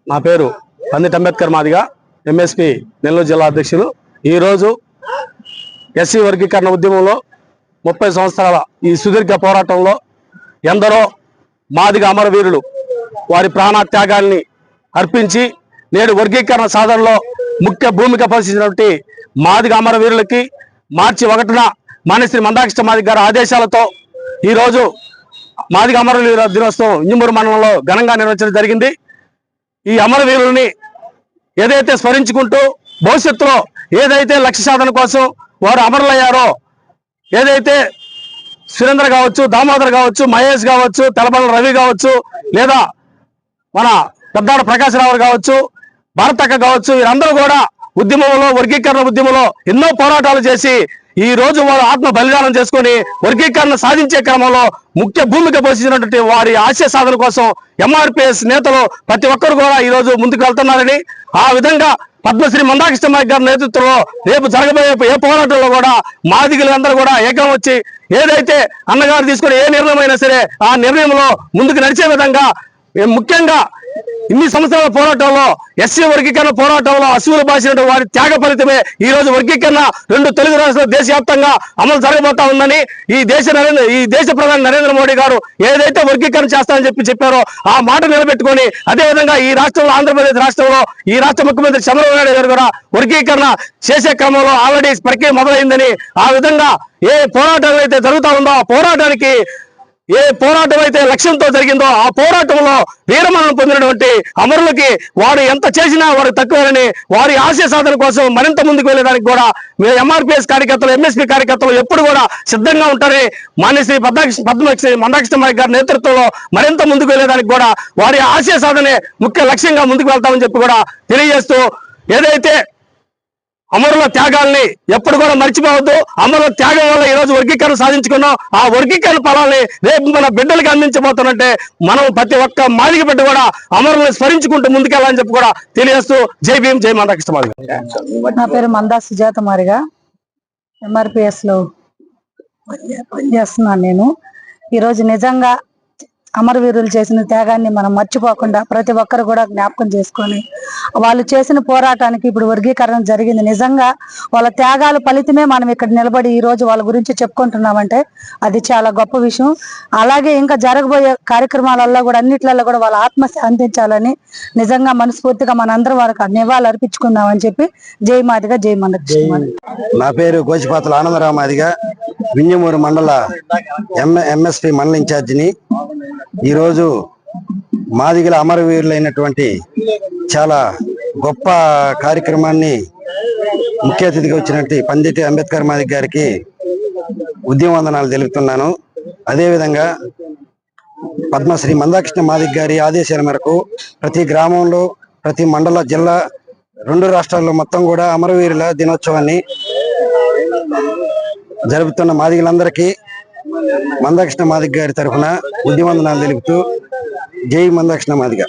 నా పేరు పందిట్ అంబేద్కర్ మాదిగ, ఎంఎస్పి నెల్లూరు జిల్లా అధ్యక్షులు. ఈరోజు ఎస్సీ వర్గీకరణ ఉద్యమంలో 30 సంవత్సరాల ఈ సుదీర్ఘ పోరాటంలో ఎందరో మాదిగ అమరవీరులు వారి ప్రాణత్యాగాల్ని అర్పించి నేడు వర్గీకరణ సాధనలో ముఖ్య భూమిక పోషించినటువంటి మాదిగ అమరవీరులకి మార్చి 1న మాన్యశ్రీ మందాకృష్ణ మాదిగ గారి ఆదేశాలతో ఈరోజు మాదిగ అమరవీరుల దినోత్సవం ఇంజమూరు మండలంలో ఘనంగా నిర్వహించడం జరిగింది. ఈ అమరవీరుల్ని ఏదైతే స్మరించుకుంటూ భవిష్యత్తులో ఏదైతే లక్ష్య సాధన కోసం వారు అమరులయ్యారో, ఏదైతే సురేంద్ర కావచ్చు, దామోదర్ కావచ్చు, మహేష్ కావచ్చు, తెలబల రవి కావచ్చు, లేదా మన పెద్దాడ ప్రకాశరావు కావచ్చు, భారతక్క కావచ్చు, వీరందరూ కూడా ఉద్యమంలో వర్గీకరణ ఉద్యమంలో ఎన్నో పోరాటాలు చేసి ఈ రోజు వారు ఆత్మ బలిదానం చేసుకొని వర్గీకరణ సాధించే క్రమంలో ముఖ్య భూమిక పోషించినటువంటి వారి ఆశయ సాధన కోసం ఎంఆర్పిఎస్ నేతలు ప్రతి ఒక్కరు కూడా ఈ రోజు ముందుకు వెళ్తున్నారని, ఆ విధంగా పద్మశ్రీ మందాకృష్ణ మాదిగ గారి నేతృత్వంలో రేపు జరగబోయే ఏ పోరాటంలో కూడా మాదిగలందరూ కూడా ఏకం వచ్చి ఏదైతే అన్నగారు తీసుకునే ఏ నిర్ణయం అయినా సరే ఆ నిర్ణయంలో ముందుకు నడిచే విధంగా, ముఖ్యంగా ఇన్ని సంవత్సరాల పోరాటంలో ఎస్సీ వర్గీకరణ పోరాటంలో అసువులు బాసిన వారి త్యాగ ఫలితమే ఈ రోజు వర్గీకరణ 2 తెలుగు రాష్ట్రాల దేశవ్యాప్తంగా అమలు జరగబోతా ఉందని ఈ దేశ ప్రధాని నరేంద్ర మోడీ గారు ఏదైతే వర్గీకరణ చేస్తారని చెప్పారో ఆ మాట నిలబెట్టుకొని, అదేవిధంగా ఈ రాష్ట్రంలో ఆంధ్రప్రదేశ్ రాష్ట్రంలో ఈ రాష్ట్ర ముఖ్యమంత్రి చంద్రబాబు నాయుడు గారు కూడా వర్గీకరణ చేసే క్రమంలో ఆల్రెడీ ప్రక్రియ మొదలైందని, ఆ విధంగా ఏ పోరాటం అయితే జరుగుతా ఉందో ఆ పోరాటానికి ఏ పోరాటం అయితే లక్ష్యంతో జరిగిందో ఆ పోరాటంలో వీరమరణం పొందినటువంటి అమరులకి వారు ఎంత చేసినా వారు తక్కువేనని, వారి ఆశయ సాధన కోసం మరింత ముందుకు వెళ్ళడానికి కూడా ఎంఆర్పిఎస్ కార్యకర్తలు, ఎంఎస్పీ కార్యకర్తలు ఎప్పుడు కూడా సిద్ధంగా ఉంటారని మాన్యశ్రీ పద్మశ్రీ మందాకృష్ణ మాదిగ గారి నేతృత్వంలో మరింత ముందుకు వెళ్ళడానికి కూడా వారి ఆశయ సాధనే ముఖ్య లక్ష్యంగా ముందుకు వెళ్తామని చెప్పి కూడా తెలియజేస్తూ, ఏదైతే అమరుల త్యాగాల్ని ఎప్పుడు కూడా మర్చిపోవద్దు. అమరుల త్యాగం వల్ల ఈ రోజు వర్గీకరణ సాధించుకున్నాం. ఆ వర్గీకరణ ఫలాన్ని రేపు మన బిడ్డలకి అందించబోతున్నట్టే మనం ప్రతి ఒక్క మాదిగ బిడ్డ కూడా అమరులను స్మరించుకుంటూ ముందుకెళ్ళాలని చెప్పి కూడా తెలియజేస్తూ జై భీమ్, జై మందాకృష్ణ మాదిగ. నా పేరు మందా సుజాత మాదిగ, ఎంఆర్పిఎస్ లో పనిచేస్తున్నాను. నేను ఈరోజు నిజంగా అమరవీరులు చేసిన త్యాగాన్ని మనం మర్చిపోకుండా ప్రతి ఒక్కరు కూడా జ్ఞాపకం చేసుకొని వాళ్ళు చేసిన పోరాటానికి ఇప్పుడు వర్గీకరణ జరిగింది. నిజంగా వాళ్ళ త్యాగాల ఫలితమే మనం ఇక్కడ నిలబడి ఈ రోజు వాళ్ళ గురించి చెప్పుకుంటున్నామంటే అది చాలా గొప్ప విషయం. అలాగే ఇంకా జరగబోయే కార్యక్రమాలలో కూడా అన్నిట్లలో కూడా వాళ్ళ ఆత్మ శాంతించాలని నిజంగా మనస్ఫూర్తిగా మనందరం వారికి నివాళులు అర్పించుకుందామని చెప్పి జై మాదిగ, జై మందాకృష్ణ. నా పేరు గోచిపాతుల ఆనందరావు మాదిగ, వింజమూరు మండల ఎంఎస్పి మండల ఇన్ఛార్జిని. ఈరోజు మాదిగల అమరవీరులైనటువంటి చాలా గొప్ప కార్యక్రమాన్ని ముఖ్య అతిథిగా వచ్చినట్టు పండిట్ అంబేద్కర్ మాదిగ గారికి ఉద్యమవందనాలు తెలుపుతున్నాను. అదేవిధంగా పద్మశ్రీ మందాకృష్ణ మాదిగ గారి ఆదేశాల మేరకు ప్రతి గ్రామంలో, ప్రతి మండల, జిల్లా, 2 రాష్ట్రాల్లో మొత్తం కూడా అమరవీరుల దినోత్సవాన్ని జరుపుతున్న మాదిగలందరికీ మందాకృష్ణ మాదిగ గారి తరఫున ఉద్యమవందనాలు తెలుపుతూ జై మందాకృష్ణ మాదిగ.